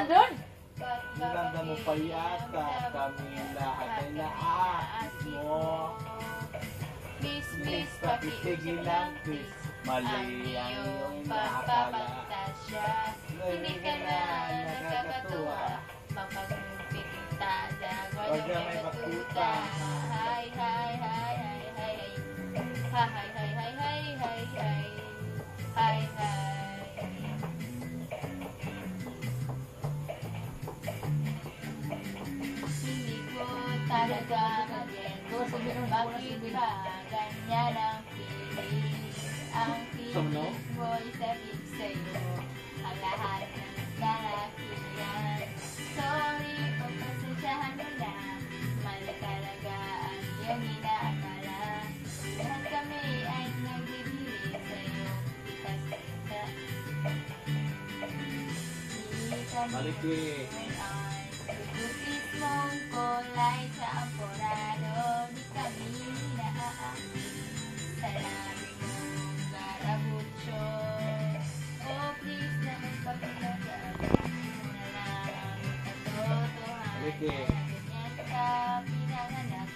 nandun? Nilanda mo pa yata kami lahat ay naas mo. Please, Please, pakitigil lang, please. Mali ang iyong nakakala. Hindi ka na nakakatuwa. Mapagpitada, Huwag na may bakuta. Hi, hi, hi, hi, hi, hi. Hi, hi, hi, hi, hi, hi, hi. Hi, hi. Hindi ko talaga magento. Bakit ba ganyan ang feeling? Ang feeling mo'y sabik sa'yo. Ang lahat ng lalakihan. Sorry, pagpasensyahan mo na. Mali talaga ang iyong inaakala. Lahat kami ay nagbibilig sa'yo. Maliki. Gusis mong kulay sa amporado. Di kami naaamin sa labi mong garabutso. Oh, please naman pagkakagabi mo na lang ang katotohanan. Maliki. Ganyan ka pinanganak.